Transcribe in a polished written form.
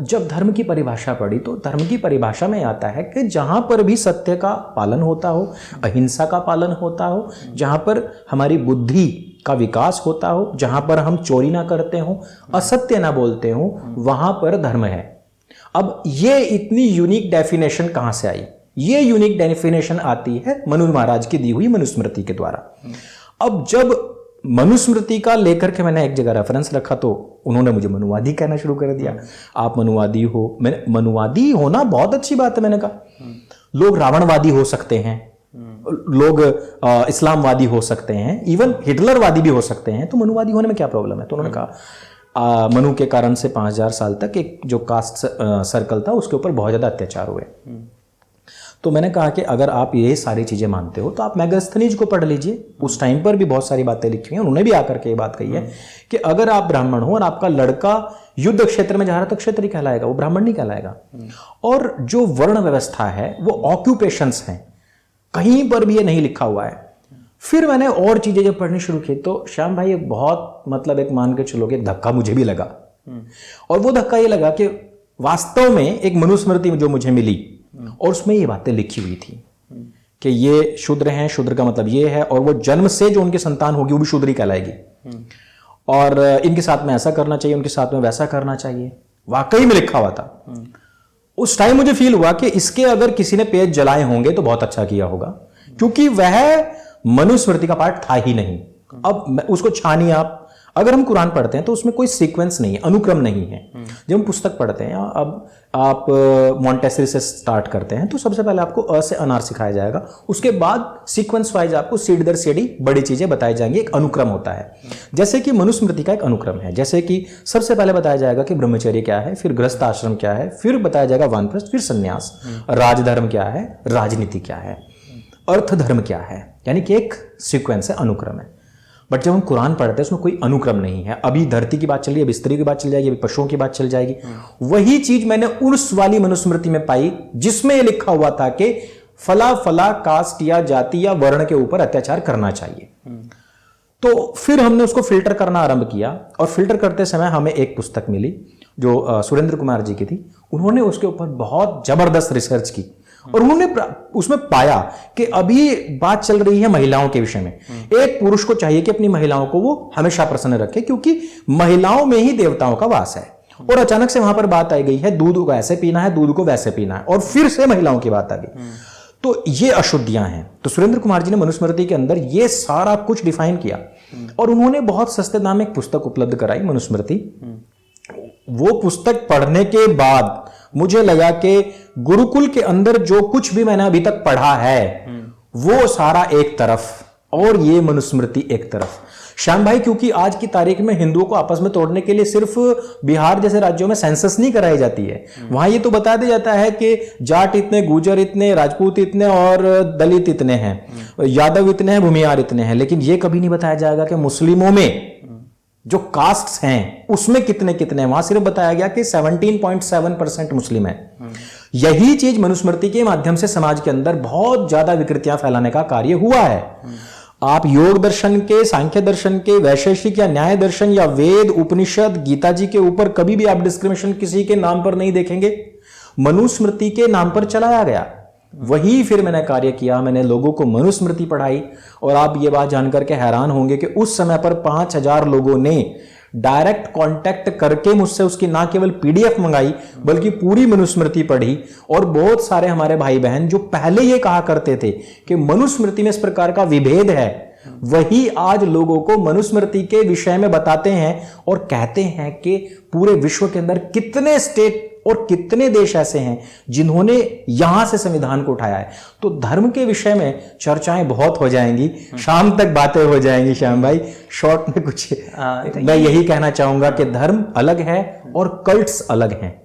जब धर्म की परिभाषा पढ़ी तो धर्म की परिभाषा में आता है कि जहां पर भी सत्य का पालन होता हो, अहिंसा का पालन होता हो, जहां पर हमारी बुद्धि का विकास होता हो, जहां पर हम चोरी ना करते हो, असत्य ना बोलते हो, वहां पर धर्म है। अब ये इतनी यूनिक डेफिनेशन कहां से आई? ये यूनिक डेफिनेशन आती है मनु महाराज की दी हुई मनुस्मृति के द्वारा। अब जब मनुस्मृति का लेकर के मैंने एक जगह रेफरेंस रखा तो उन्होंने मुझे मनुवादी कहना शुरू कर दिया। आप मनुवादी हो। मैंने मनुवादी होना बहुत अच्छी बात है, मैंने कहा। लोग रावणवादी हो सकते हैं, लोग इस्लामवादी हो सकते हैं, इवन हिटलरवादी भी हो सकते हैं, तो मनुवादी होने में क्या प्रॉब्लम है? तो उन्होंने कहा मनु के कारण से 5000 साल तक एक जो कास्ट सर्कल था उसके ऊपर बहुत ज्यादा अत्याचार हुए। तो मैंने कहा कि अगर आप ये सारी चीजें मानते हो तो आप मेगास्थनीज को पढ़ लीजिए, उस टाइम पर भी बहुत सारी बातें लिखी हुई हैं। उन्होंने भी आकर के ये बात कही है कि अगर आप ब्राह्मण हो और आपका लड़का युद्ध क्षेत्र में जा रहा है तो क्षत्रिय कहलाएगा, वो ब्राह्मण नहीं कहलाएगा। और जो वर्ण व्यवस्था है वो ऑक्यूपेशंस हैं, कहीं पर भी ये नहीं लिखा हुआ है। फिर मैंने और चीजें जब पढ़नी शुरू की तो श्याम भाई एक बहुत मतलब एक मान के चलो कि एक धक्का मुझे भी लगा। और वो धक्का ये लगा कि वास्तव में एक मनुस्मृति में जो मुझे मिली और उसमें ये बातें लिखी हुई थी कि ये शूद्र हैं, शूद्र का मतलब ये है, और वो जन्म से जो उनकी संतान होगी वो भी शूद्र ही कहलाएगी, और इनके साथ में ऐसा करना चाहिए, उनके साथ में वैसा करना चाहिए। वाकई में लिखा हुआ था। उस टाइम मुझे फील हुआ कि इसके अगर किसी ने पेज जलाए होंगे तो बहुत अच्छा किया होगा, क्योंकि वह मनुस्मृति का पार्ट था ही नहीं। अब उसको छानिए आप, अगर हम कुरान पढ़ते हैं तो उसमें कोई सीक्वेंस नहीं है, अनुक्रम नहीं है। जब हम पुस्तक पढ़ते हैं, अब आप मॉन्टेसरी से स्टार्ट करते हैं तो सबसे पहले आपको अ से अनार सिखाया जाएगा, उसके बाद सीक्वेंस वाइज आपको सीढ़ी दर सीढ़ी बड़ी चीजें बताई जाएंगी। एक अनुक्रम होता है, जैसे कि मनुस्मृति का एक अनुक्रम है। जैसे कि सबसे पहले बताया जाएगा कि ब्रह्मचर्य क्या है, फिर गृहस्थ आश्रम क्या है, फिर बताया जाएगा वानप्रस्थ, फिर संन्यास, राजधर्म क्या है, राजनीति क्या है, अर्थ धर्म क्या है, यानी कि एक सीक्वेंस है, अनुक्रम है। बट जब हम कुरान पढ़ते हैं उसमें कोई अनुक्रम नहीं है। अभी धरती की बात चल रही है, अभी स्त्री की बात चल जाएगी, अभी पशुओं की बात चल जाएगी। वही चीज मैंने उस वाली मनुस्मृति में पाई जिसमें यह लिखा हुआ था कि फला फला कास्ट या जाति या वर्ण के ऊपर अत्याचार करना चाहिए। तो फिर हमने उसको फिल्टर करना आरंभ किया, और फिल्टर करते समय हमें एक पुस्तक मिली जो सुरेंद्र कुमार जी की थी। उन्होंने उसके ऊपर बहुत जबरदस्त रिसर्च की और उन्होंने उसमें पाया कि अभी बात चल रही है महिलाओं के विषय में। एक पुरुष को चाहिए कि अपनी महिलाओं को वो हमेशा प्रसन्न रखे, क्योंकि महिलाओं में ही देवताओं का वास है। और अचानक से वहां पर बात आई गई है दूध को ऐसे पीना है, दूध को वैसे पीना है, और फिर से महिलाओं की बात आ गई। तो ये अशुद्धियां हैं। तो सुरेंद्र कुमार जी ने मनुस्मृति के अंदर ये सारा कुछ डिफाइन किया, और उन्होंने बहुत सस्ते दाम में एक पुस्तक उपलब्ध कराई, मनुस्मृति। वो पुस्तक पढ़ने के बाद मुझे लगा कि गुरुकुल के अंदर जो कुछ भी मैंने अभी तक पढ़ा है वो सारा एक तरफ और ये मनुस्मृति एक तरफ। श्याम भाई, क्योंकि आज की तारीख में हिंदुओं को आपस में तोड़ने के लिए सिर्फ बिहार जैसे राज्यों में सेंसस नहीं कराई जाती है। वहां ये तो बता दिया जाता है कि जाट इतने, गुजर इतने, राजपूत इतने और दलित इतने हैं, यादव इतने हैं, भूमियार इतने हैं, लेकिन ये कभी नहीं बताया जाएगा कि मुस्लिमों में जो कास्ट्स हैं उसमें कितने कितने हैं। वहां सिर्फ बताया गया कि 17.7% मुस्लिम है। यही चीज मनुस्मृति के माध्यम से समाज के अंदर बहुत ज्यादा विकृतियां फैलाने का कार्य हुआ है। आप योग दर्शन के, सांख्य दर्शन के, वैशेषिक या न्याय दर्शन या वेद, उपनिषद, गीता जी के ऊपर कभी भी आप डिस्क्रिमिनेशन किसी के नाम पर नहीं देखेंगे। मनुस्मृति के नाम पर चलाया गया। वही फिर मैंने कार्य किया, मैंने लोगों को मनुस्मृति पढ़ाई, और आप ये बात जानकर के हैरान होंगे कि उस समय पर 5000 लोगों ने डायरेक्ट कांटेक्ट करके मुझसे उसकी ना केवल पीडीएफ मंगाई बल्कि पूरी मनुस्मृति पढ़ी। और बहुत सारे हमारे भाई बहन जो पहले ये कहा करते थे कि मनुस्मृति में इस प्रकार का विभेद है, वही आज लोगों को मनुस्मृति के विषय में बताते हैं और कहते हैं कि पूरे विश्व के अंदर कितने स्टेट और कितने देश ऐसे हैं जिन्होंने यहां से संविधान को उठाया है। तो धर्म के विषय में चर्चाएं बहुत हो जाएंगी, शाम तक बातें हो जाएंगी। श्याम भाई, शॉर्ट में कुछ मैं यही कहना चाहूंगा कि धर्म अलग है और कल्ट्स अलग हैं।